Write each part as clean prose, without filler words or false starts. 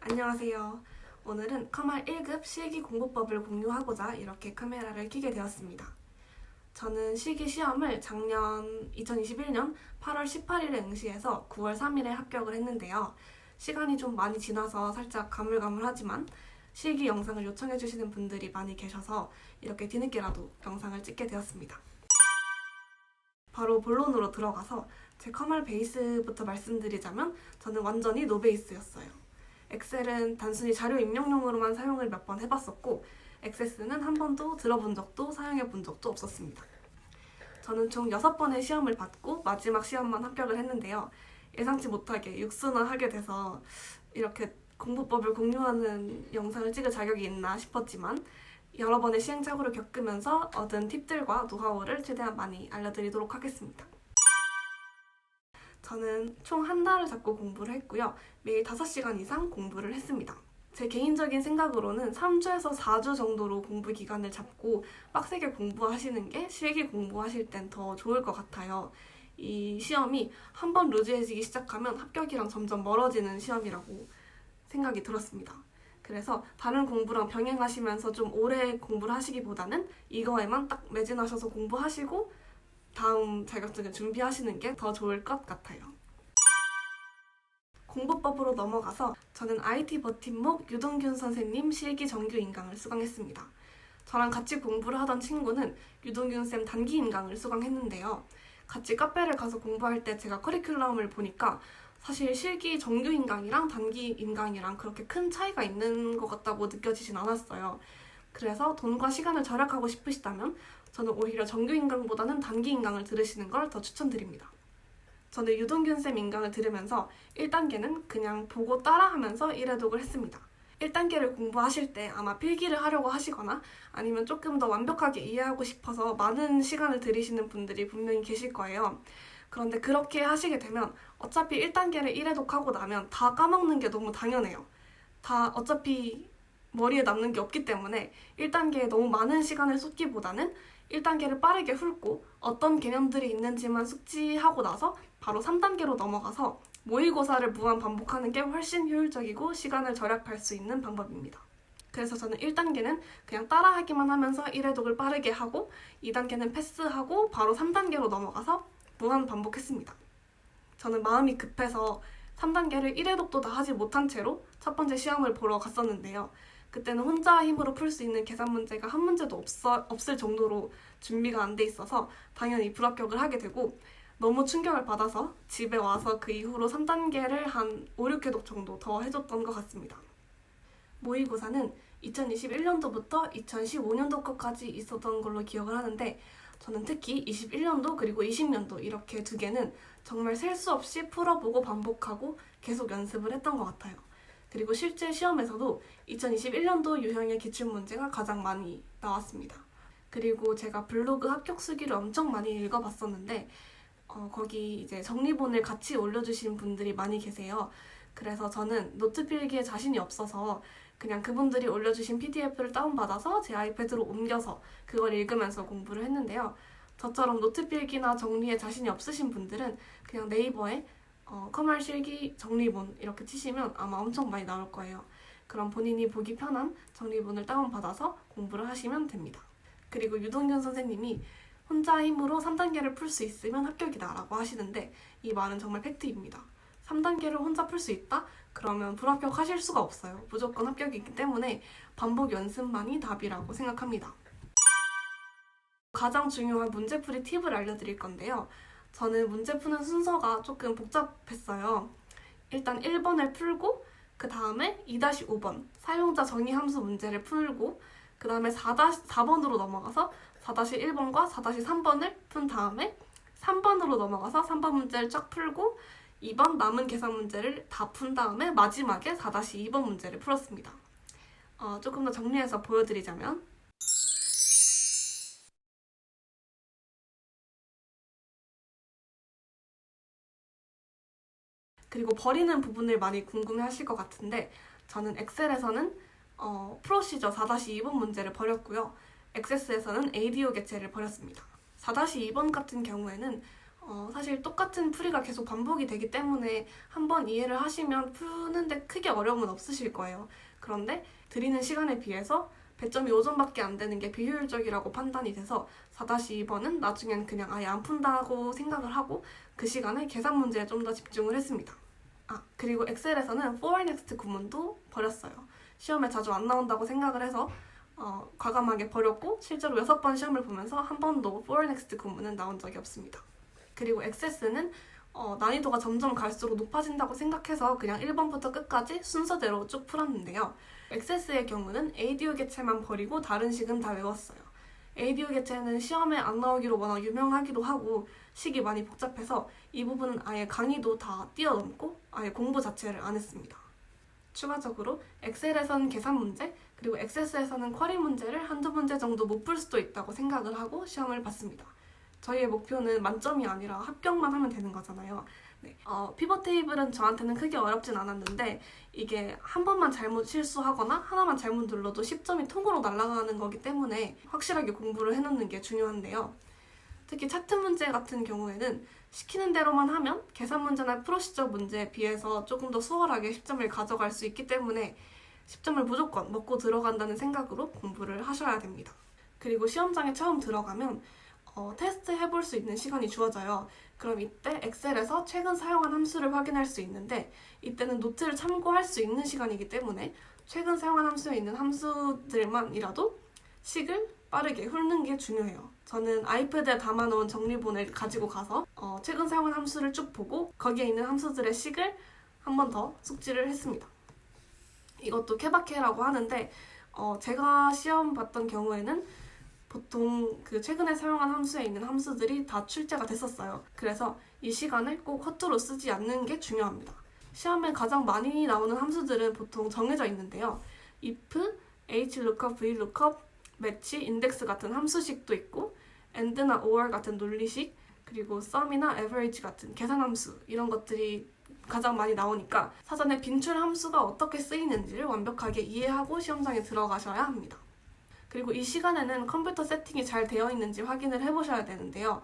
안녕하세요. 오늘은 커말 1급 실기 공부법을 공유하고자 이렇게 카메라를 켜게 되었습니다. 저는 실기 시험을 작년 2021년 8월 18일에 응시해서 9월 3일에 합격을 했는데요. 시간이 좀 많이 지나서 살짝 가물가물하지만 실기 영상을 요청해주시는 분들이 많이 계셔서 이렇게 뒤늦게라도 영상을 찍게 되었습니다. 바로 본론으로 들어가서 제 커말 베이스부터 말씀드리자면 저는 완전히 노베이스였어요. 엑셀은 단순히 자료 입력용으로만 사용을 몇 번 해봤었고 액세스는 한 번도 들어본 적도 사용해 본 적도 없었습니다. 저는 총 6번의 시험을 받고 마지막 시험만 합격을 했는데요. 예상치 못하게 육순화하게 돼서 이렇게 공부법을 공유하는 영상을 찍을 자격이 있나 싶었지만 여러 번의 시행착오를 겪으면서 얻은 팁들과 노하우를 최대한 많이 알려드리도록 하겠습니다. 저는 총 한 달을 잡고 공부를 했고요. 매일 5시간 이상 공부를 했습니다. 제 개인적인 생각으로는 3주에서 4주 정도로 공부 기간을 잡고 빡세게 공부하시는 게 실기 공부하실 땐 더 좋을 것 같아요. 이 시험이 한번 루즈해지기 시작하면 합격이랑 점점 멀어지는 시험이라고 생각이 들었습니다. 그래서 다른 공부랑 병행하시면서 좀 오래 공부를 하시기보다는 이거에만 딱 매진하셔서 공부하시고 다음 자격증을 준비하시는 게 더 좋을 것 같아요. 공부법으로 넘어가서 저는 IT 버팀목 유동균 선생님 실기 정규 인강을 수강했습니다. 저랑 같이 공부를 하던 친구는 유동균 쌤 단기 인강을 수강했는데요. 같이 카페를 가서 공부할 때 제가 커리큘럼을 보니까 사실 실기 정규 인강이랑 단기 인강이랑 그렇게 큰 차이가 있는 것 같다고 느껴지진 않았어요. 그래서 돈과 시간을 절약하고 싶으시다면 저는 오히려 정규 인강보다는 단기 인강을 들으시는 걸 더 추천드립니다. 저는 유동균 쌤 인강을 들으면서 1단계는 그냥 보고 따라하면서 1회독을 했습니다. 1단계를 공부하실 때 아마 필기를 하려고 하시거나 아니면 조금 더 완벽하게 이해하고 싶어서 많은 시간을 들이시는 분들이 분명히 계실 거예요. 그런데 그렇게 하시게 되면 어차피 1단계를 1회독하고 나면 다 까먹는 게 너무 당연해요. 다 어차피 머리에 남는 게 없기 때문에 1단계에 너무 많은 시간을 쏟기보다는 1단계를 빠르게 훑고 어떤 개념들이 있는지만 숙지하고 나서 바로 3단계로 넘어가서 모의고사를 무한 반복하는 게 훨씬 효율적이고 시간을 절약할 수 있는 방법입니다. 그래서 저는 1단계는 그냥 따라하기만 하면서 1회독을 빠르게 하고 2단계는 패스하고 바로 3단계로 넘어가서 무한 반복했습니다. 저는 마음이 급해서 3단계를 1회독도 다 하지 못한 채로 첫 번째 시험을 보러 갔었는데요. 그때는 혼자 힘으로 풀 수 있는 계산 문제가 한 문제도 없을 정도로 준비가 안 돼 있어서 당연히 불합격을 하게 되고 너무 충격을 받아서 집에 와서 그 이후로 3단계를 한 5, 6회독 정도 더 해줬던 것 같습니다. 모의고사는 2021년도부터 2015년도까지 있었던 걸로 기억을 하는데 저는 특히 21년도 그리고 20년도 이렇게 두 개는 정말 셀 수 없이 풀어보고 반복하고 계속 연습을 했던 것 같아요. 그리고 실제 시험에서도 2021년도 유형의 기출문제가 가장 많이 나왔습니다. 그리고 제가 블로그 합격 수기를 엄청 많이 읽어봤었는데 거기 이제 정리본을 같이 올려주신 분들이 많이 계세요. 그래서 저는 노트 필기에 자신이 없어서 그냥 그분들이 올려주신 PDF를 다운받아서 제 아이패드로 옮겨서 그걸 읽으면서 공부를 했는데요. 저처럼 노트 필기나 정리에 자신이 없으신 분들은 그냥 네이버에 커말 실기 정리본 이렇게 치시면 아마 엄청 많이 나올 거예요. 그럼 본인이 보기 편한 정리본을 다운받아서 공부를 하시면 됩니다. 그리고 유동균 선생님이 혼자 힘으로 3단계를 풀 수 있으면 합격이다 라고 하시는데 이 말은 정말 팩트입니다. 3단계를 혼자 풀 수 있다? 그러면 불합격하실 수가 없어요. 무조건 합격이기 때문에 반복 연습만이 답이라고 생각합니다. 가장 중요한 문제풀이 팁을 알려드릴 건데요. 저는 문제 푸는 순서가 조금 복잡했어요. 일단 1번을 풀고 그 다음에 2-5번 사용자 정의 함수 문제를 풀고 그 다음에 4번으로 넘어가서 4-1번과 4-3번을 푼 다음에 3번으로 넘어가서 3번 문제를 쫙 풀고 2번 남은 계산 문제를 다 푼 다음에 마지막에 4-2번 문제를 풀었습니다. 조금 더 정리해서 보여드리자면 그리고 버리는 부분을 많이 궁금해하실 것 같은데 저는 엑셀에서는 프로시저 4-2번 문제를 버렸고요. 액세스에서는 ADO 개체를 버렸습니다. 4-2번 같은 경우에는 사실 똑같은 풀이가 계속 반복이 되기 때문에 한번 이해를 하시면 푸는데 크게 어려움은 없으실 거예요. 그런데 드리는 시간에 비해서 배점이 5점밖에 안 되는 게 비효율적이라고 판단이 돼서 4-2번은 나중엔 그냥 아예 안 푼다고 생각을 하고 그 시간에 계산 문제에 좀 더 집중을 했습니다. 그리고 엑셀에서는 for next 구문도 버렸어요. 시험에 자주 안 나온다고 생각을 해서 과감하게 버렸고 실제로 6번 시험을 보면서 한 번도 for next 구문은 나온 적이 없습니다. 그리고 액세스는 난이도가 점점 갈수록 높아진다고 생각해서 그냥 1번부터 끝까지 순서대로 쭉 풀었는데요. 액세스의 경우는 ADO 개체만 버리고 다른 식은 다 외웠어요. ADO 개체는 시험에 안 나오기로 워낙 유명하기도 하고 식이 많이 복잡해서 이 부분은 아예 강의도 다 뛰어넘고 아예 공부 자체를 안 했습니다. 추가적으로 엑셀에서는 계산 문제, 그리고 액세스에서는 쿼리 문제를 한두 문제 정도 못 풀 수도 있다고 생각을 하고 시험을 봤습니다. 저희의 목표는 만점이 아니라 합격만 하면 되는 거잖아요. 네. 피벗 테이블은 저한테는 크게 어렵진 않았는데 이게 한 번만 잘못 실수하거나 하나만 잘못 눌러도 10점이 통으로 날아가는 거기 때문에 확실하게 공부를 해놓는 게 중요한데요. 특히 차트 문제 같은 경우에는 시키는 대로만 하면 계산 문제나 프로시저 문제에 비해서 조금 더 수월하게 10점을 가져갈 수 있기 때문에 10점을 무조건 먹고 들어간다는 생각으로 공부를 하셔야 됩니다. 그리고 시험장에 처음 들어가면 테스트 해볼 수 있는 시간이 주어져요. 그럼 이때 엑셀에서 최근 사용한 함수를 확인할 수 있는데 이때는 노트를 참고할 수 있는 시간이기 때문에 최근 사용한 함수에 있는 함수들만이라도 식을 빠르게 훑는 게 중요해요. 저는 아이패드에 담아놓은 정리본을 가지고 가서 최근 사용한 함수를 쭉 보고 거기에 있는 함수들의 식을 한 번 더 숙지를 했습니다. 이것도 케바케라고 하는데 제가 시험 봤던 경우에는 보통 그 최근에 사용한 함수에 있는 함수들이 다 출제가 됐었어요. 그래서 이 시간을 꼭 허투루 쓰지 않는 게 중요합니다. 시험에 가장 많이 나오는 함수들은 보통 정해져 있는데요. if, hlookup, vlookup, match, index 같은 함수식도 있고 and나 or 같은 논리식, 그리고 sum이나 average 같은 계산 함수 이런 것들이 가장 많이 나오니까 사전에 빈출 함수가 어떻게 쓰이는지를 완벽하게 이해하고 시험장에 들어가셔야 합니다. 그리고 이 시간에는 컴퓨터 세팅이 잘 되어 있는지 확인을 해보셔야 되는데요.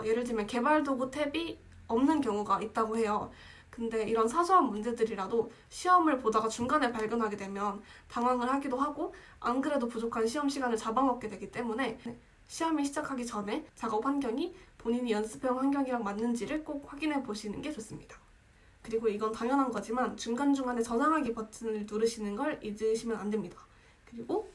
예를 들면 개발도구 탭이 없는 경우가 있다고 해요. 근데 이런 사소한 문제들이라도 시험을 보다가 중간에 발견하게 되면 당황을 하기도 하고 안 그래도 부족한 시험 시간을 잡아먹게 되기 때문에 시험이 시작하기 전에 작업 환경이 본인이 연습해온 환경이랑 맞는지를 꼭 확인해 보시는 게 좋습니다. 그리고 이건 당연한 거지만 중간중간에 저장하기 버튼을 누르시는 걸 잊으시면 안 됩니다. 그리고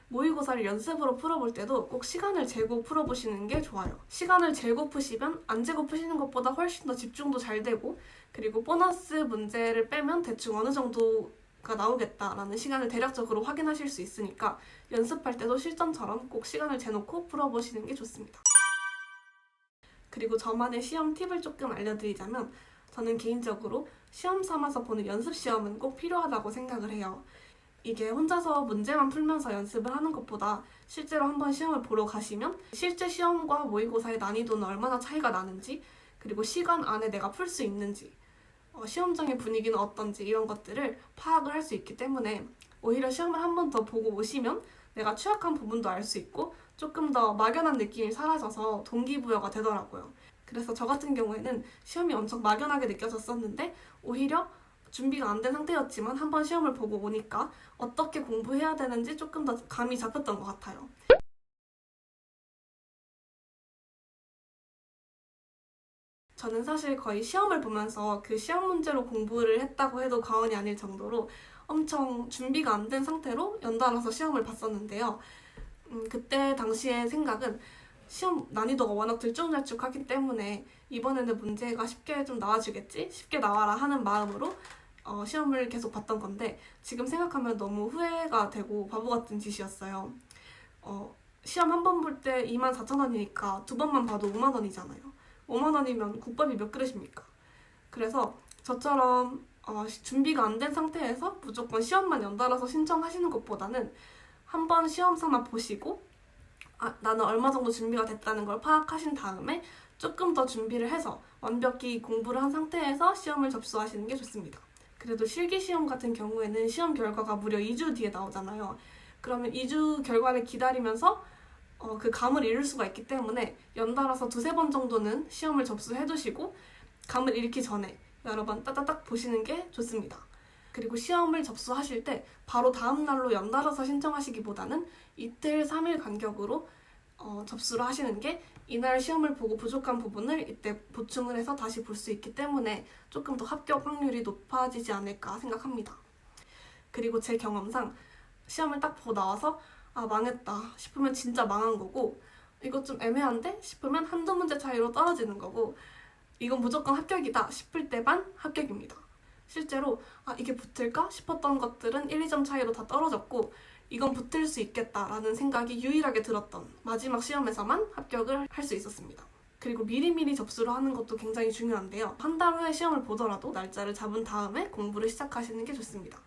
모의고사를 연습으로 풀어볼 때도 꼭 시간을 재고 풀어보시는 게 좋아요. 시간을 재고 푸시면 안 재고 푸시는 것보다 훨씬 더 집중도 잘 되고 그리고 보너스 문제를 빼면 대충 어느 정도가 나오겠다라는 시간을 대략적으로 확인하실 수 있으니까 연습할 때도 실전처럼 꼭 시간을 재놓고 풀어보시는 게 좋습니다. 그리고 저만의 시험 팁을 조금 알려드리자면 저는 개인적으로 시험 삼아서 보는 연습 시험은 꼭 필요하다고 생각을 해요. 이게 혼자서 문제만 풀면서 연습을 하는 것보다 실제로 한번 시험을 보러 가시면 실제 시험과 모의고사의 난이도는 얼마나 차이가 나는지 그리고 시간 안에 내가 풀 수 있는지 시험장의 분위기는 어떤지 이런 것들을 파악을 할 수 있기 때문에 오히려 시험을 한 번 더 보고 오시면 내가 취약한 부분도 알 수 있고 조금 더 막연한 느낌이 사라져서 동기부여가 되더라고요. 그래서 저 같은 경우에는 시험이 엄청 막연하게 느껴졌었는데 오히려 준비가 안 된 상태였지만 한번 시험을 보고 오니까 어떻게 공부해야 되는지 조금 더 감이 잡혔던 것 같아요. 저는 사실 거의 시험을 보면서 그 시험 문제로 공부를 했다고 해도 과언이 아닐 정도로 엄청 준비가 안 된 상태로 연달아서 시험을 봤었는데요. 그때 당시의 생각은 시험 난이도가 워낙 들쭉날쭉하기 때문에 이번에는 문제가 쉽게 좀 나와주겠지? 쉽게 나와라 하는 마음으로 시험을 계속 봤던 건데 지금 생각하면 너무 후회가 되고 바보 같은 짓이었어요. 시험 한 번 볼 때 24,000원이니까 두 번만 봐도 5만 원이잖아요. 5만 원이면 국밥이 몇 그릇입니까? 그래서 저처럼 준비가 안 된 상태에서 무조건 시험만 연달아서 신청하시는 것보다는 한 번 시험 삼아 보시고 나는 얼마 정도 준비가 됐다는 걸 파악하신 다음에 조금 더 준비를 해서 완벽히 공부를 한 상태에서 시험을 접수하시는 게 좋습니다. 그래도 실기시험 같은 경우에는 시험 결과가 무려 2주 뒤에 나오잖아요. 그러면 2주 결과를 기다리면서 그 감을 잃을 수가 있기 때문에 연달아서 두세 번 정도는 시험을 접수해두시고 감을 잃기 전에 여러 번 따다닥 보시는 게 좋습니다. 그리고 시험을 접수하실 때 바로 다음 날로 연달아서 신청하시기보다는 이틀, 3일 간격으로 접수를 하시는 게 이날 시험을 보고 부족한 부분을 이때 보충을 해서 다시 볼 수 있기 때문에 조금 더 합격 확률이 높아지지 않을까 생각합니다. 그리고 제 경험상 시험을 딱 보고 나와서 아 망했다 싶으면 진짜 망한 거고 이거 좀 애매한데 싶으면 한두 문제 차이로 떨어지는 거고 이건 무조건 합격이다 싶을 때만 합격입니다. 실제로 아 이게 붙을까 싶었던 것들은 1, 2점 차이로 다 떨어졌고 이건 붙을 수 있겠다라는 생각이 유일하게 들었던 마지막 시험에서만 합격을 할 수 있었습니다. 그리고 미리미리 접수를 하는 것도 굉장히 중요한데요. 한 달 후에 시험을 보더라도 날짜를 잡은 다음에 공부를 시작하시는 게 좋습니다.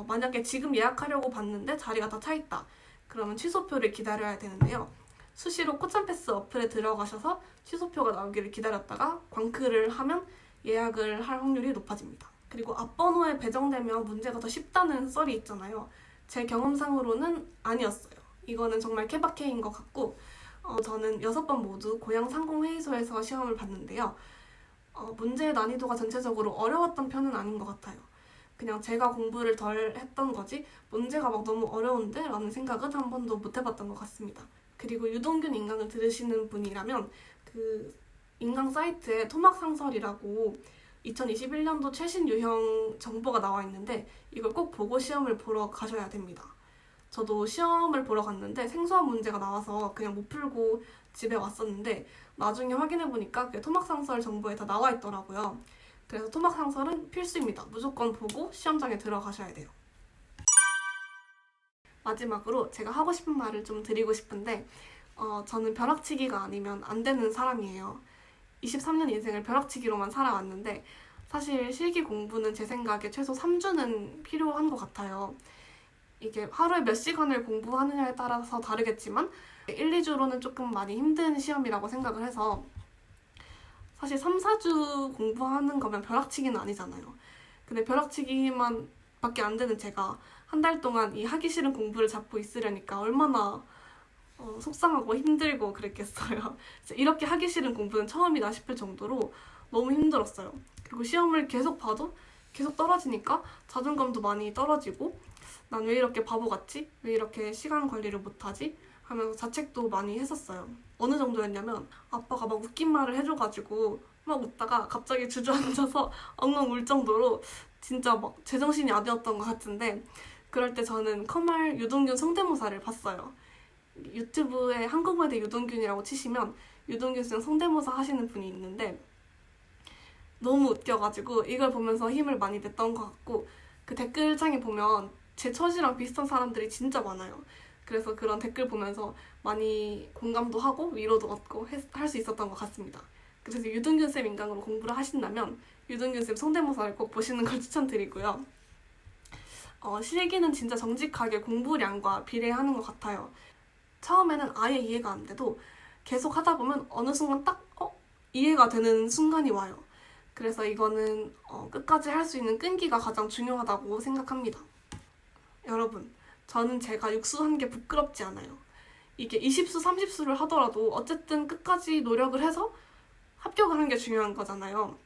만약에 지금 예약하려고 봤는데 자리가 다 차 있다. 그러면 취소표를 기다려야 되는데요. 수시로 코찬패스 어플에 들어가셔서 취소표가 나오기를 기다렸다가 광크를 하면 예약을 할 확률이 높아집니다. 그리고 앞번호에 배정되면 문제가 더 쉽다는 썰이 있잖아요. 제 경험상으로는 아니었어요. 이거는 정말 케바케인 것 같고 저는 6번 모두 고양 상공회의소에서 시험을 봤는데요. 문제의 난이도가 전체적으로 어려웠던 편은 아닌 것 같아요. 그냥 제가 공부를 덜 했던 거지 문제가 막 너무 어려운데? 라는 생각은 한 번도 못 해봤던 것 같습니다. 그리고 유동균 인강을 들으시는 분이라면 그 인강 사이트에 토막상설이라고 2021년도 최신 유형 정보가 나와 있는데 이걸 꼭 보고 시험을 보러 가셔야 됩니다. 저도 시험을 보러 갔는데 생소한 문제가 나와서 그냥 못 풀고 집에 왔었는데 나중에 확인해보니까 그 토막상설 정보에 다 나와 있더라고요. 그래서 토막상설은 필수입니다. 무조건 보고 시험장에 들어가셔야 돼요. 마지막으로 제가 하고 싶은 말을 좀 드리고 싶은데 저는 벼락치기가 아니면 안 되는 사람이에요. 23년 인생을 벼락치기로만 살아왔는데 사실 실기 공부는 제 생각에 최소 3주는 필요한 것 같아요. 이게 하루에 몇 시간을 공부하느냐에 따라서 다르겠지만 1, 2주로는 조금 많이 힘든 시험이라고 생각을 해서 사실 3, 4주 공부하는 거면 벼락치기는 아니잖아요. 근데 벼락치기만 밖에 안 되는 제가 한 달 동안 이 하기 싫은 공부를 잡고 있으려니까 얼마나 속상하고 힘들고 그랬겠어요. 이렇게 하기 싫은 공부는 처음이다 싶을 정도로 너무 힘들었어요. 그리고 시험을 계속 봐도 계속 떨어지니까 자존감도 많이 떨어지고 난 왜 이렇게 바보같지? 왜 이렇게 시간 관리를 못하지? 하면서 자책도 많이 했었어요. 어느 정도였냐면 아빠가 막 웃긴 말을 해줘가지고 막 웃다가 갑자기 주저앉아서 엉엉 울 정도로 진짜 막 제정신이 아니었던 것 같은데 그럴 때 저는 커말 유동균 성대모사를 봤어요. 유튜브에 한국무대 유동균이라고 치시면 유동균 쌤 성대모사 하시는 분이 있는데 너무 웃겨가지고 이걸 보면서 힘을 많이 냈던 것 같고 그 댓글창에 보면 제 처지랑 비슷한 사람들이 진짜 많아요. 그래서 그런 댓글 보면서 많이 공감도 하고 위로도 얻고 할 수 있었던 것 같습니다. 그래서 유동균 쌤 인강으로 공부를 하신다면 유동균 쌤 성대모사를 꼭 보시는 걸 추천드리고요. 실기는 진짜 정직하게 공부량과 비례하는 것 같아요. 처음에는 아예 이해가 안 돼도 계속 하다 보면 어느 순간 딱 이해가 되는 순간이 와요. 그래서 이거는 끝까지 할 수 있는 끈기가 가장 중요하다고 생각합니다. 여러분, 저는 제가 육수한 게 부끄럽지 않아요. 이게 20수, 30수를 하더라도 어쨌든 끝까지 노력을 해서 합격을 하는 게 중요한 거잖아요.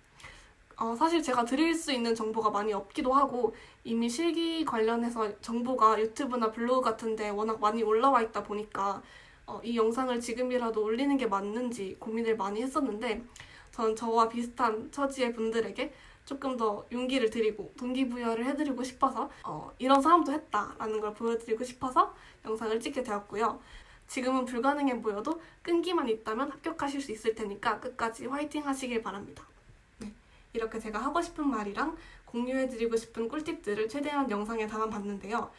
사실 제가 드릴 수 있는 정보가 많이 없기도 하고 이미 실기 관련해서 정보가 유튜브나 블로그 같은 데 워낙 많이 올라와 있다 보니까 이 영상을 지금이라도 올리는 게 맞는지 고민을 많이 했었는데 저는 저와 비슷한 처지의 분들에게 조금 더 용기를 드리고 동기부여를 해드리고 싶어서 이런 사람도 했다라는 걸 보여드리고 싶어서 영상을 찍게 되었고요. 지금은 불가능해 보여도 끈기만 있다면 합격하실 수 있을 테니까 끝까지 화이팅 하시길 바랍니다. 네, 이렇게 제가 하고 싶은 말이랑 공유해드리고 싶은 꿀팁들을 최대한 영상에 담아봤는데요.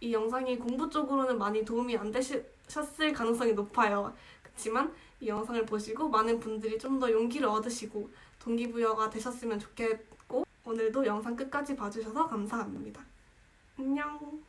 이 영상이 공부 쪽으로는 많이 도움이 안 되셨을 가능성이 높아요. 그렇지만 이 영상을 보시고 많은 분들이 좀 더 용기를 얻으시고 동기부여가 되셨으면 좋겠고 오늘도 영상 끝까지 봐주셔서 감사합니다. 안녕!